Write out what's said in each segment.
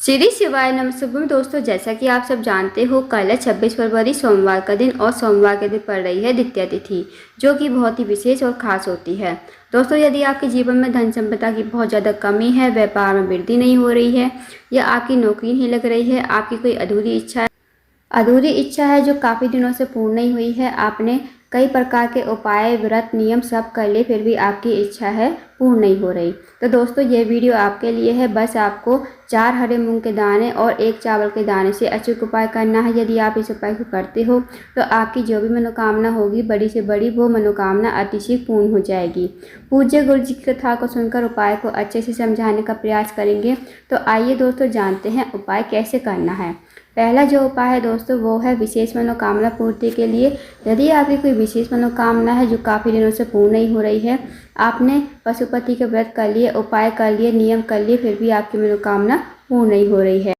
श्री शिवाय नमस्तुभ्यं। दोस्तों, जैसा कि आप सब जानते हो, कल है 26 फरवरी सोमवार का दिन और सोमवार के दिन पड़ रही है द्वितीया तिथि, जो कि बहुत ही विशेष और खास होती है। दोस्तों, यदि आपके जीवन में धन संपदा की बहुत ज़्यादा कमी है, व्यापार में वृद्धि नहीं हो रही है या आपकी नौकरी नहीं लग रही है, आपकी कोई अधूरी इच्छा है जो काफ़ी दिनों से पूर्ण नहीं हुई है, आपने कई प्रकार के उपाय, व्रत, नियम सब कर लिए, फिर भी आपकी इच्छा है पूर्ण नहीं हो रही, तो दोस्तों ये वीडियो आपके लिए है। बस आपको 4 हरे मूंग के दाने और 1 चावल के दाने से अचूक उपाय करना है। यदि आप इस उपाय को करते हो तो आपकी जो भी मनोकामना होगी, बड़ी से बड़ी, वो मनोकामना अतिशीघ्र पूर्ण हो जाएगी। पूज्य गुरु जी की कथा को सुनकर उपाय को अच्छे से समझाने का प्रयास करेंगे। तो आइए दोस्तों, जानते हैं उपाय कैसे करना है। पहला जो उपाय है दोस्तों, वो है विशेष मनोकामना पूर्ति के लिए। यदि आपकी कोई विशेष मनोकामना है जो काफ़ी दिनों से पूर्ण नहीं हो रही है, आपने पशुपति के व्रत कर लिए, उपाय कर लिए, नियम कर लिए, फिर भी आपकी मनोकामना पूर्ण नहीं हो रही है,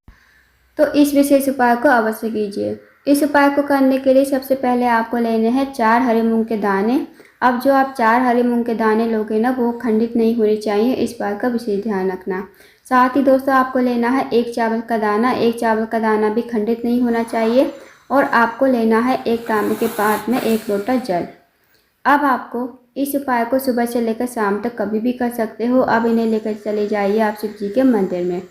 तो इस विशेष उपाय को अवश्य कीजिए। इस उपाय को करने के लिए सबसे पहले आपको लेने हैं 4 हरे मूंग के दाने। अब जो आप 4 हरे मूंग के दाने लोगे ना, वो खंडित नहीं होने चाहिए, इस बात का विशेष ध्यान रखना। साथ ही दोस्तों, आपको लेना है 1 चावल का दाना। 1 चावल का दाना भी खंडित नहीं होना चाहिए। और आपको लेना है 1 तांबे के पात्र में 1 लोटा जल। अब आपको इस उपाय को सुबह से लेकर शाम तक कभी भी कर सकते हो। अब इन्हें लेकर चले जाइए आप शिव जी के मंदिर में।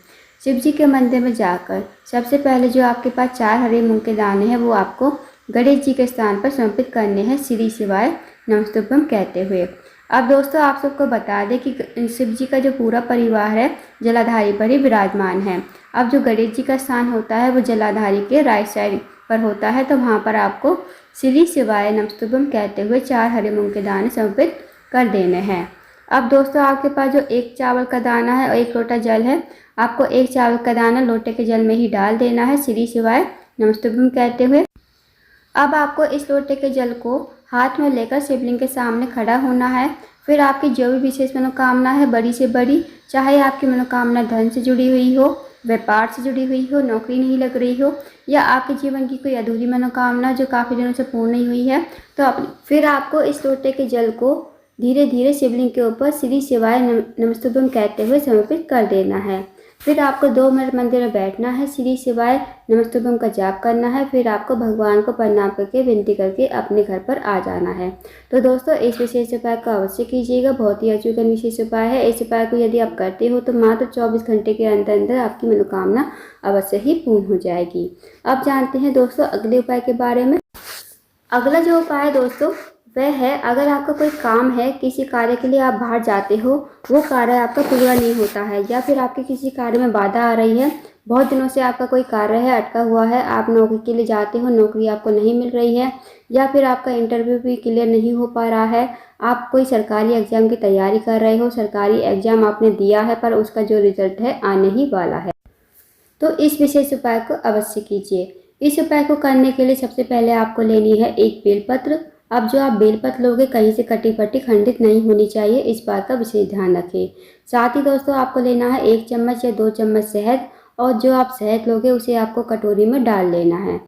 शिव जी के मंदिर में जाकर सबसे पहले जो आपके पास 4 हरे मूंग के दाने हैं, वो आपको गणेश जी के स्थान पर समर्पित करने हैं, श्री शिवाय नमस्तुभ्यं कहते हुए। अब दोस्तों, आप सबको बता दें कि शिव जी का जो पूरा परिवार है, जलाधारी पर ही विराजमान है। अब जो गणेश जी का स्थान होता है, वो जलाधारी के राइट साइड पर होता है, तो वहाँ पर आपको श्री शिवाय नमस्तुभ्यं कहते हुए 4 हरे मूंग के दाने समर्पित कर देने हैं। अब दोस्तों, आपके पास जो 1 चावल का दाना है और 1 लोटा जल है, आपको 1 चावल का दाना लोटे के जल में ही डाल देना है, श्री शिवाय नमस्तुभ्यं कहते हुए। अब आपको इस लोटे के जल को हाथ में लेकर शिवलिंग के सामने खड़ा होना है। फिर आपकी जो भी विशेष मनोकामना है, बड़ी से बड़ी, चाहे आपकी मनोकामना धन से जुड़ी हुई हो, व्यापार से जुड़ी हुई हो, नौकरी नहीं लग रही हो, या आपके जीवन की कोई अधूरी मनोकामना जो काफ़ी दिनों से पूर्ण नहीं हुई है, तो फिर आपको इस लोटे के जल को धीरे धीरे शिवलिंग के ऊपर श्री शिवाय नमस्तुभ्यं कहते हुए समर्पित कर देना है। फिर आपको 2 मिनट मंदिर में बैठना है, श्री शिवाय नमस्तुभ्यं का जाप करना है। फिर आपको भगवान को प्रणाम करके, विनती करके अपने घर पर आ जाना है। तो दोस्तों, इस विशेष उपाय को अवश्य कीजिएगा। बहुत ही अचूक विशेष उपाय है। इस उपाय को यदि आप करते हो तो मात्र 24 घंटे के अंदर अंदर आपकी मनोकामना अवश्य ही पूर्ण हो जाएगी। अब जानते हैं दोस्तों अगले उपाय के बारे में। अगला जो उपाय है दोस्तों, वह है, अगर आपका कोई काम है, किसी कार्य के लिए आप बाहर जाते हो, वो कार्य आपका पूरा नहीं होता है, या फिर आपके किसी कार्य में बाधा आ रही है, बहुत दिनों से आपका कोई कार्य है अटका हुआ है, आप नौकरी के लिए जाते हो, नौकरी आपको नहीं मिल रही है, या फिर आपका इंटरव्यू भी क्लियर नहीं हो पा रहा है, आप कोई सरकारी एग्जाम की तैयारी कर रहे हो, सरकारी एग्जाम आपने दिया है पर उसका जो रिजल्ट है आने ही वाला है, तो इस विशेष उपाय को अवश्य कीजिए। इस उपाय को करने के लिए सबसे पहले आपको लेनी है 1 बेलपत्र। अब जो आप बेलपत्र लोगे, कहीं से कटी फटी खंडित नहीं होनी चाहिए, इस बात का विशेष ध्यान रखें। साथ ही दोस्तों, आपको लेना है 1 चम्मच या 2 चम्मच शहद, और जो आप शहद लोगे उसे आपको कटोरी में डाल लेना है।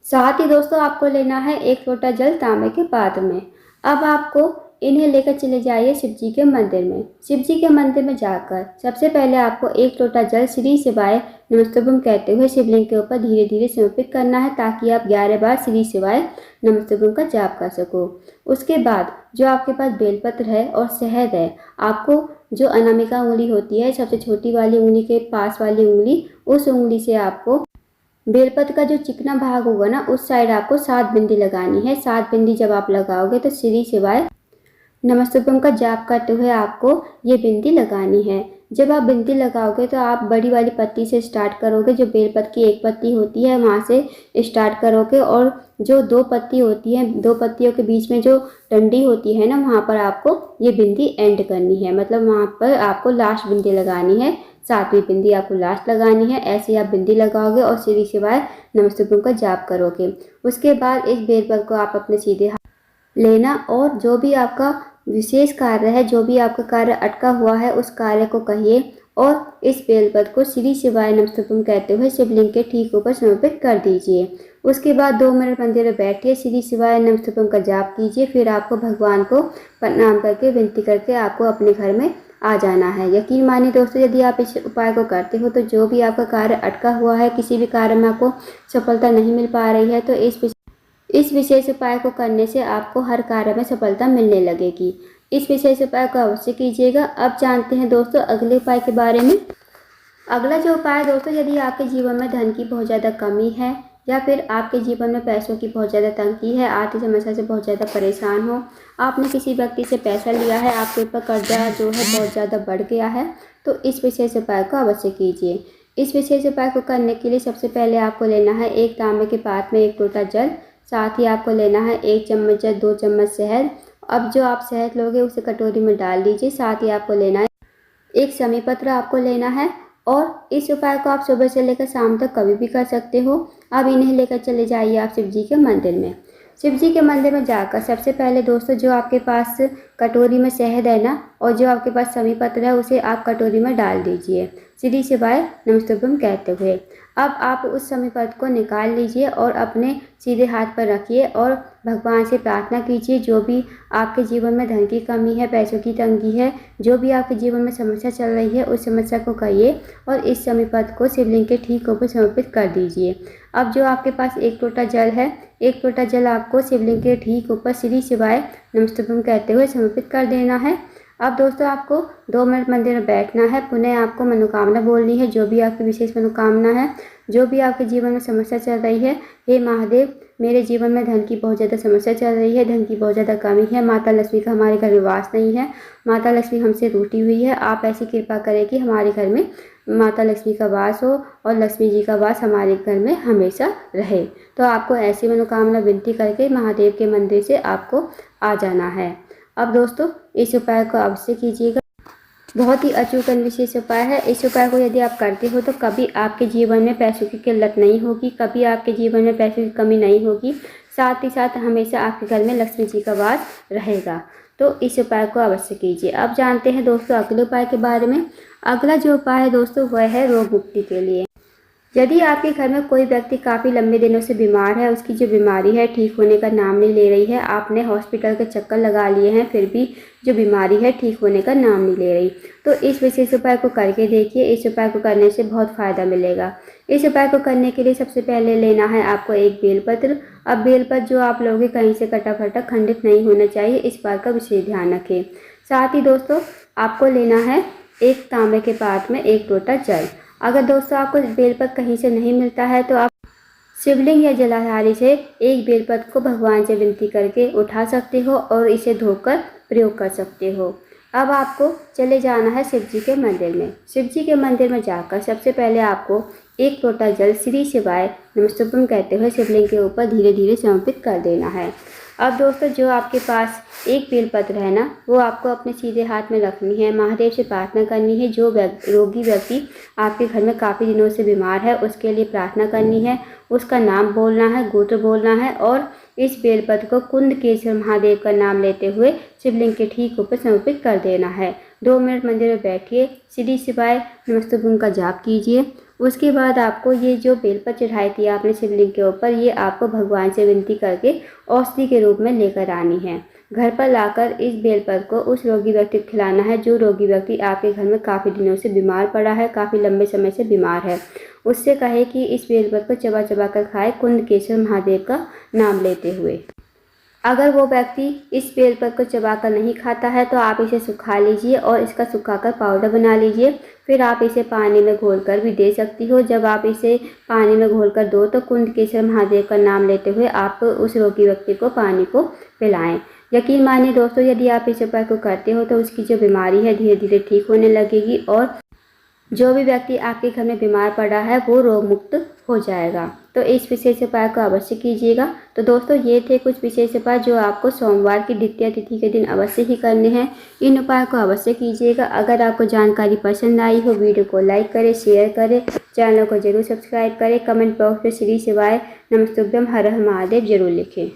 साथ ही दोस्तों, आपको लेना है 1 लोटा जल तांबे के पात्र में। अब आपको इन्हें लेकर चले जाइए शिव जी के मंदिर में। शिव जी के मंदिर में जाकर सबसे पहले आपको 1 लोटा जल श्री शिवाय नमस्तुभ्यं कहते हुए शिवलिंग के ऊपर धीरे धीरे समर्पित करना है, ताकि आप 11 बार श्री शिवाय नमस्तुभ्यं का जाप कर सको। उसके बाद जो आपके पास बेलपत्र है और शहद है, आपको जो अनामिका उंगली होती है, सबसे छोटी वाली उंगली के पास वाली उंगली, उस उंगली से आपको बेलपत्र का जो चिकना भाग होगा ना, उस साइड आपको 7 बिंदी लगानी है। 7 बिंदी जब आप लगाओगे तो श्री शिवाय नमस्तुभ्यं का जाप करते हुए आपको ये बिंदी लगानी है। जब आप बिंदी लगाओगे तो आप बड़ी वाली पत्ती से स्टार्ट करोगे, जो बेलपत्र की 1 पत्ती होती है वहाँ से स्टार्ट करोगे, और जो 2 पत्ती होती हैं, 2 पत्तियों के बीच में जो डंडी होती है ना, वहाँ पर आपको ये बिंदी एंड करनी है, मतलब वहाँ पर आपको लास्ट बिंदी लगानी है, 7वीं बिंदी आपको लास्ट लगानी है। ऐसे आप बिंदी लगाओगे और श्री शिवाय नमस्तुभ्यं का जाप करोगे। उसके बाद इस बेलपत्र को आप अपने सीधे हाथ लेना, और जो भी आपका विशेष कार्य है, जो भी आपका कार्य अटका हुआ है, उस कार्य को कहिए, और इस बेलपत्र को श्री शिवाय नमस्तुभ्यं कहते हुए शिवलिंग के ठीक ऊपर समर्पित कर दीजिए। उसके बाद 2 मिनट मंदिर में बैठिए, श्री शिवाय नमस्तुभ्यं का जाप कीजिए। फिर आपको भगवान को प्रणाम करके, विनती करके आपको अपने घर में आ जाना है। यकीन मानिए दोस्तों, यदि आप इस उपाय को करते हो तो जो भी आपका कार्य अटका हुआ है, किसी भी कार्य में आपको सफलता नहीं मिल पा रही है, तो इस विशेष उपाय को करने से आपको हर कार्य में सफलता मिलने लगेगी। इस विशेष उपाय को अवश्य कीजिएगा। अब जानते हैं दोस्तों अगले उपाय के बारे में। अगला जो उपाय है दोस्तों, यदि आपके जीवन में धन की बहुत ज़्यादा कमी है या फिर आपके जीवन में पैसों की बहुत ज़्यादा तंगी है, आर्थिक समस्या से बहुत ज़्यादा परेशान हो, आपने किसी व्यक्ति से पैसा लिया है, आपके ऊपर कर्जा जो है बहुत ज़्यादा बढ़ गया है, तो इस विशेष उपाय को अवश्य कीजिए। इस विशेष उपाय को करने के लिए सबसे पहले आपको लेना है एक तांबे के पात्र में 1 लोटा जल, साथ ही आपको लेना है 1 चम्मच या 2 चम्मच शहद। अब जो आप शहद लोगे उसे कटोरी में डाल दीजिए। साथ ही आपको लेना है एक शमी पत्र आपको लेना है, और इस उपाय को आप सुबह से लेकर शाम तक कभी भी कर सकते हो। अब इन्हें लेकर चले जाइए आप शिव जी के मंदिर में। शिव जी के मंदिर में जाकर सबसे पहले दोस्तों जो आपके पास कटोरी में शहद है ना, और जो आपके पास शमी पत्र है, उसे आप कटोरी में डाल दीजिए श्री शिवाय नमस्तुभ्यम कहते हुए। अब आप उस शमी पत्र को निकाल लीजिए और अपने सीधे हाथ पर रखिए और भगवान से प्रार्थना कीजिए। जो भी आपके जीवन में धन की कमी है, पैसों की तंगी है, जो भी आपके जीवन में समस्या चल रही है, उस समस्या को कहिए और इस शमी पत्र को शिवलिंग के ठीक ऊपर समर्पित कर दीजिए। अब जो आपके पास 1 लोटा जल है, 1 लोटा जल आपको शिवलिंग के ठीक ऊपर श्री शिवाय नमस्तुभ्यम कहते हुए समर्पित कर देना है। अब दोस्तों आपको 2 मिनट मंदिर में बैठना है। पुनः आपको मनोकामना बोलनी है, जो भी आपकी विशेष मनोकामना है, जो भी आपके जीवन में समस्या चल रही है। हे महादेव, मेरे जीवन में धन की बहुत ज़्यादा समस्या चल रही है, धन की बहुत ज़्यादा कमी है, माता लक्ष्मी का हमारे घर में वास नहीं है, माता लक्ष्मी हमसे रूठी हुई है। आप ऐसी कृपा करें कि हमारे घर में माता लक्ष्मी का वास हो और लक्ष्मी जी का वास हमारे घर में हमेशा रहे। तो आपको ऐसी मनोकामना विनती करके महादेव के मंदिर से आपको आ जाना है। अब दोस्तों इस उपाय को अवश्य कीजिएगा। बहुत ही अचूक विशेष उपाय है। इस उपाय को यदि आप करते हो तो कभी आपके जीवन में पैसों की किल्लत नहीं होगी, कभी आपके जीवन में पैसों की कमी नहीं होगी। साथ ही साथ हमेशा आपके घर में लक्ष्मी जी का वास रहेगा। तो इस उपाय को अवश्य कीजिए। अब जानते हैं दोस्तों अगले उपाय के बारे में। अगला जो उपाय है दोस्तों वह है रोग मुक्ति के लिए। यदि आपके घर में कोई व्यक्ति काफ़ी लंबे दिनों से बीमार है, उसकी जो बीमारी है ठीक होने का नाम नहीं ले रही है, आपने हॉस्पिटल के चक्कर लगा लिए हैं, फिर भी जो बीमारी है ठीक होने का नाम नहीं ले रही, तो इस विशेष उपाय को करके देखिए। इस उपाय को करने से बहुत फ़ायदा मिलेगा। इस उपाय को करने के लिए सबसे पहले लेना है आपको एक बेलपत्र। अब बेलपत्र जो आप लोगे कहीं से कटा फटा खंडित नहीं होना चाहिए, इस बात का विशेष ध्यान रखें। साथ ही दोस्तों आपको लेना है एक तांबे के पात्र में 1 लोटा जल। अगर दोस्तों आपको बेलपत्र कहीं से नहीं मिलता है तो आप शिवलिंग या जलाधारी से एक बेलपत्र को भगवान से विनती करके उठा सकते हो और इसे धोकर प्रयोग कर सकते हो। अब आपको चले जाना है शिव जी के मंदिर में। शिव जी के मंदिर में जाकर सबसे पहले आपको 1 लोटा जल श्री शिवाय नमस्तुभ्यम कहते हुए शिवलिंग के ऊपर धीरे धीरे समर्पित कर देना है। अब दोस्तों जो आपके पास एक बेलपत्र है ना, वो आपको अपने सीधे हाथ में रखनी है। महादेव से प्रार्थना करनी है। जो रोगी व्यक्ति आपके घर में काफ़ी दिनों से बीमार है, उसके लिए प्रार्थना करनी है, उसका नाम बोलना है, गोत्र बोलना है और इस बेलपत्र को कुंदकेश्वर महादेव का नाम लेते हुए शिवलिंग के ठीक ऊपर समर्पित कर देना है। 2 मिनट मंदिर में बैठिए, श्री शिवाय नमस्तुभ्यम का जाप कीजिए। उसके बाद आपको ये जो बेलपत्र चढ़ाई थी आपने शिवलिंग के ऊपर, ये आपको भगवान से विनती करके औषधि के रूप में लेकर आनी है। घर पर लाकर इस बेलपत्र को उस रोगी व्यक्ति को खिलाना है, जो रोगी व्यक्ति आपके घर में काफ़ी दिनों से बीमार पड़ा है, काफ़ी लंबे समय से बीमार है। उससे कहे कि इस बेलपत्र को चबा चबा कर खाए, कुंदकेश्वर महादेव का नाम लेते हुए। अगर वो व्यक्ति इस बेलपत्र को चबाकर नहीं खाता है तो आप इसे सुखा लीजिए और इसका सुखाकर पाउडर बना लीजिए। फिर आप इसे पानी में घोलकर भी दे सकती हो। जब आप इसे पानी में घोलकर दो तो कुंदकेश्वर महादेव का नाम लेते हुए आप उस रोगी व्यक्ति को पानी को पिलाएं। यकीन मानिए दोस्तों, यदि आप इस उपाय को करते हो तो उसकी जो बीमारी है धीरे धीरे ठीक होने लगेगी और जो भी व्यक्ति आपके घर में बीमार पड़ा है वो रोग मुक्त हो जाएगा। तो इस विशेष उपाय को अवश्य कीजिएगा। तो दोस्तों ये थे कुछ विशेष उपाय जो आपको सोमवार की द्वितीय तिथि के दिन अवश्य ही करने हैं। इन उपाय को अवश्य कीजिएगा। अगर आपको जानकारी पसंद आई हो, वीडियो को लाइक करें, शेयर करें, चैनल को जरूर सब्सक्राइब करें, कमेंट बॉक्स में श्री शिवाय नमस्तुभ्यम हर हर महादेव जरूर लिखें।